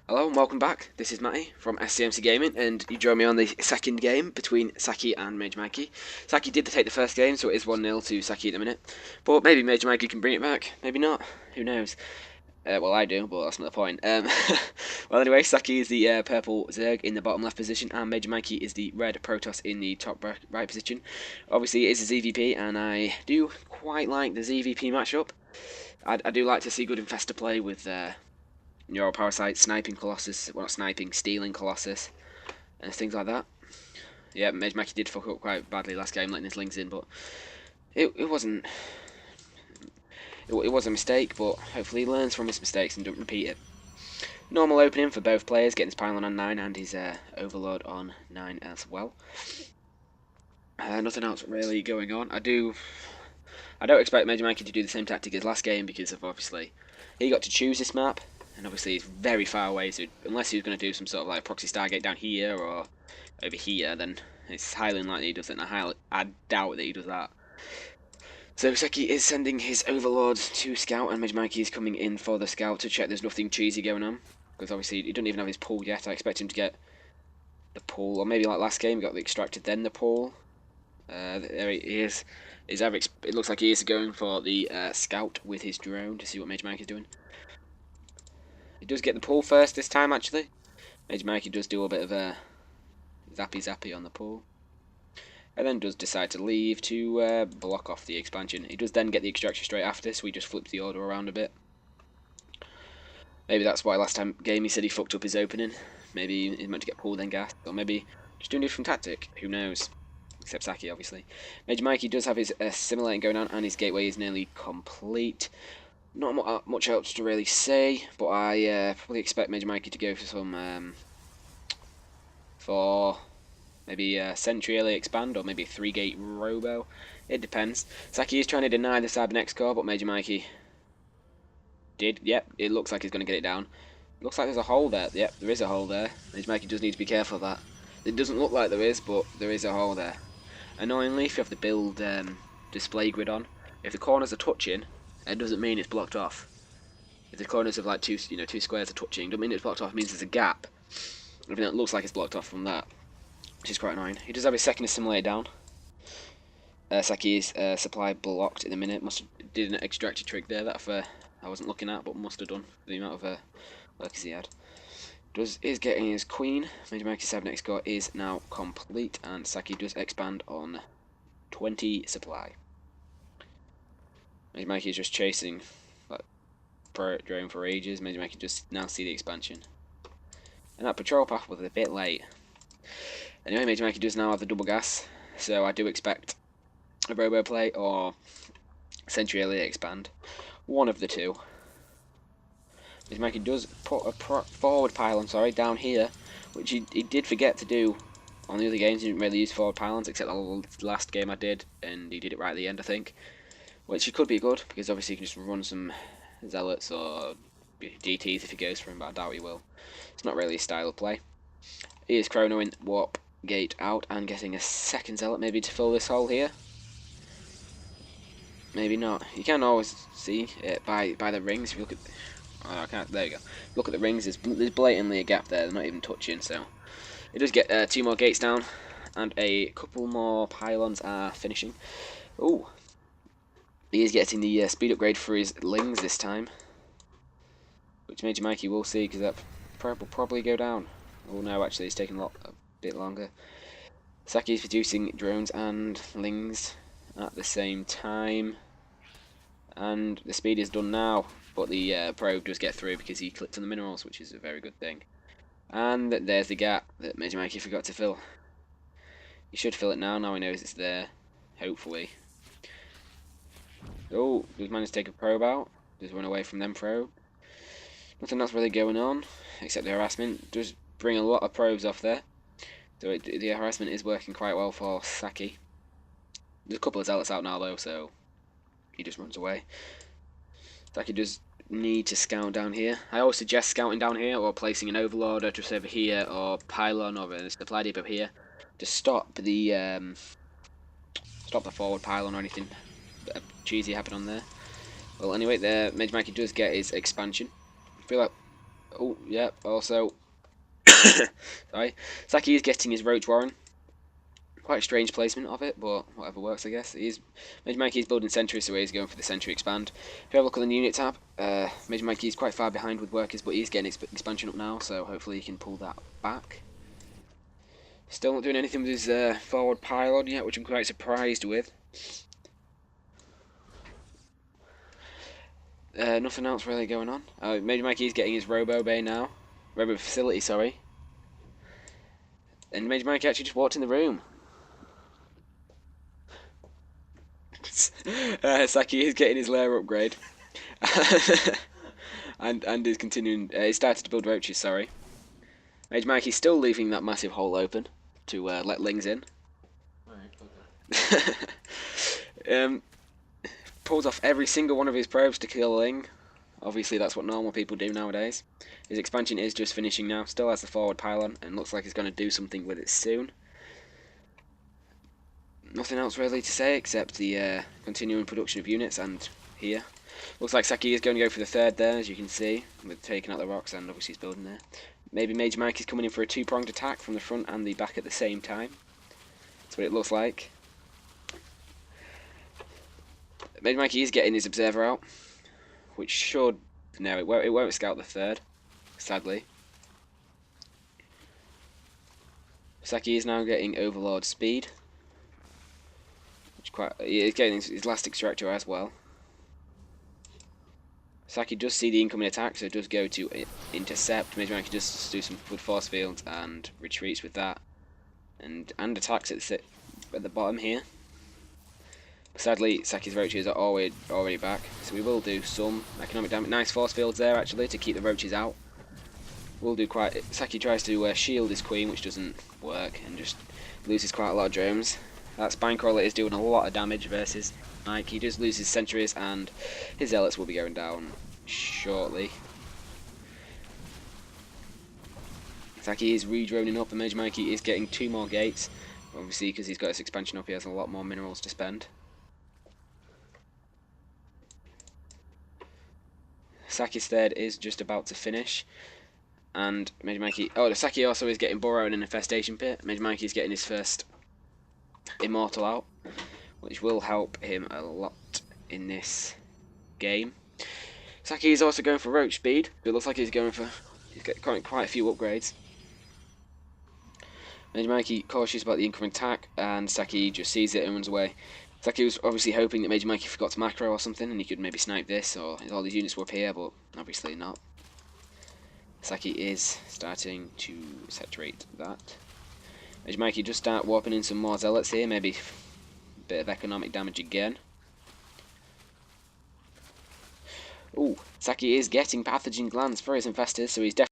Hello and welcome back. This is Matty from SCMCGaming, and you join me on the second game between Sahki and MajorMikey. Sahki did take the first game, so it is 1-0 to Sahki at the minute. But maybe MajorMikey can bring it back. Maybe not. Who knows? Well, I do, but that's not the point. Well, anyway, Sahki is the purple Zerg in the bottom left position, and MajorMikey is the red Protoss in the top right position. Obviously, it is a ZVP, and I do quite like the ZVP matchup. I do like to see good Infestor play with Neural Parasite, sniping Colossus, well not sniping, stealing Colossus, and things like that. Yeah, MajorMikey did fuck up quite badly last game, letting his lings in, but it wasn't. It was a mistake, but hopefully he learns from his mistakes and don't repeat it. Normal opening for both players, getting his Pylon on 9 and his Overlord on 9 as well. Nothing else really going on. I don't expect MajorMikey to do the same tactic as last game because of obviously he got to choose this map. And obviously it's very far away, so unless he's going to do some sort of like proxy Stargate down here or over here, then it's highly unlikely he does it, and I doubt that he does that. So Sahki is sending his Overlord to scout, and MajorMikey is coming in for the scout to check there's nothing cheesy going on. Because obviously he doesn't even have his pull yet. I expect him to get the pull, or maybe like last game, he got the extracted, then the pull. There he is. It looks like he is going for the scout with his drone to see what MajorMikey is doing. He does get the pull first this time, actually. MajorMikey does do a bit of a zappy on the pull. And then does decide to leave to block off the expansion. He does then get the extraction straight after, so he just flips the order around a bit. Maybe that's why last time game he said he fucked up his opening. Maybe he meant to get pulled then gassed, or maybe just doing a different tactic. Who knows? Except Sahki, obviously. MajorMikey does have his assimilating going on, and his gateway is nearly complete. Not much else to really say, but I probably expect MajorMikey to go for some for maybe Sentry early expand or maybe 3-gate Robo. It depends. Sahki is trying to deny the Cybernex core, but MajorMikey did. Yep, it looks like he's going to get it down. Looks like there's a hole there. Yep, there is a hole there. MajorMikey does need to be careful of that. It doesn't look like there is, but there is a hole there. Annoyingly, if you have the build display grid on, if the corners are touching, it doesn't mean it's blocked off. If the corners of like two squares are touching, doesn't mean it's blocked off. It means there's a gap. Everything that looks like it's blocked off from that, which is quite annoying. He does have his second assimilator down. Sahki's supply blocked in a minute. Did an extractor trick there that I wasn't looking at, but must have done for the amount of workers he had. Is getting his queen. MajorMikey's Cybernex core is now complete, and Sahki does expand on 20 supply. MajorMikey is just chasing like drone for ages. MajorMikey just now see the expansion. And that patrol path was a bit late. Anyway, MajorMikey does now have the double gas, so I do expect a Robo play or Sentry early expand. One of the two. MajorMikey does put a forward pylon, down here, which he did forget to do on the other games. He didn't really use forward pylons, except the last game I did, and he did it right at the end, I think. Which could be good, because obviously you can just run some Zealots or DTs if he goes for him, but I doubt he will. It's not really a style of play. He is chronoing Warp Gate out and getting a second Zealot maybe to fill this hole here. Maybe not. You can always see it by the rings. If you look at... Oh, I can't. There you go. Look at the rings. There's blatantly a gap there. They're not even touching, so... It does get 2 more gates down, and a couple more pylons are finishing. Ooh. He is getting the speed upgrade for his lings this time, which MajorMikey will see, because that will probably go down. Oh no, actually it's taking a bit longer. Sahki is producing drones and lings at the same time, and the speed is done now, but the probe does get through because he clicked on the minerals, which is a very good thing. And there's the gap that MajorMikey forgot to fill. He should fill it now he knows it's there, hopefully. Oh, does manage to take a probe out. Just run away from them probe. Nothing else really going on, except the harassment. Does bring a lot of probes off there. So the harassment is working quite well for Sahki. There's a couple of Zealots out now though, so he just runs away. Sahki does need to scout down here. I always suggest scouting down here, or placing an Overlord or just over here, or Pylon or a supply depot here, to stop the forward pylon or anything cheesy happen on there. Well, anyway, there MajorMikey does get his expansion. I feel like Oh, yeah, also... Sorry. Sahki is getting his Roach Warren. Quite a strange placement of it, but whatever works, I guess. MajorMikey is building sentries, so he's going for the sentry expand. If you have a look at the unit tab, MajorMikey is quite far behind with workers, but he's getting expansion up now, so hopefully he can pull that back. Still not doing anything with his forward pylon yet, which I'm quite surprised with. Nothing else really going on. MajorMikey is getting his Robo Bay now. Robo Facility, sorry. And MajorMikey actually just walked in the room. Sahki is getting his lair upgrade. and is continuing. He started to build roaches, sorry. MajorMikey's still leaving that massive hole open to let lings in. Alright, okay. Pulls off every single one of his probes to kill a ling. Obviously, that's what normal people do nowadays. His expansion is just finishing now. Still has the forward pylon, and looks like he's going to do something with it soon. Nothing else really to say except the continuing production of units, and here. Looks like Sahki is going to go for the third there, as you can see, with taking out the rocks, and obviously he's building there. Maybe MajorMikey is coming in for a two-pronged attack from the front and the back at the same time. That's what it looks like. MajorMikey is getting his observer out, which should... No, it won't scout the third, sadly. Sahki is now getting Overlord speed. He's getting his last extractor as well. Sahki does see the incoming attack, so it does go to intercept. MajorMikey does do some good force fields and retreats with that, and attacks at the bottom here. Sadly, Sahki's roaches are already back, so we will do some economic damage. Nice force fields there actually to keep the roaches out. We'll do quite. Sahki tries to shield his queen, which doesn't work, and just loses quite a lot of drones. That spine crawler is doing a lot of damage versus Mike. He does lose his sentries, and his zealots will be going down shortly. Sahki is re-droning up, and MajorMikey is getting 2 more gates. Obviously, because he's got his expansion up, he has a lot more minerals to spend. Sahki's third is just about to finish, and MajorMikey. Oh, Sahki also is getting burrow in an infestation pit. MajorMikey is getting his first immortal out, which will help him a lot in this game. Sahki is also going for roach speed. It looks like he's getting quite a few upgrades. MajorMikey cautious about the incoming attack, and Sahki just sees it and runs away. Sahki was obviously hoping that MajorMikey forgot to macro or something, and he could maybe snipe this, or all these units were up here, but obviously not. Sahki is starting to saturate that. MajorMikey just start warping in some more zealots here, maybe a bit of economic damage again. Ooh, Sahki is getting pathogen glands for his infestors, so he's definitely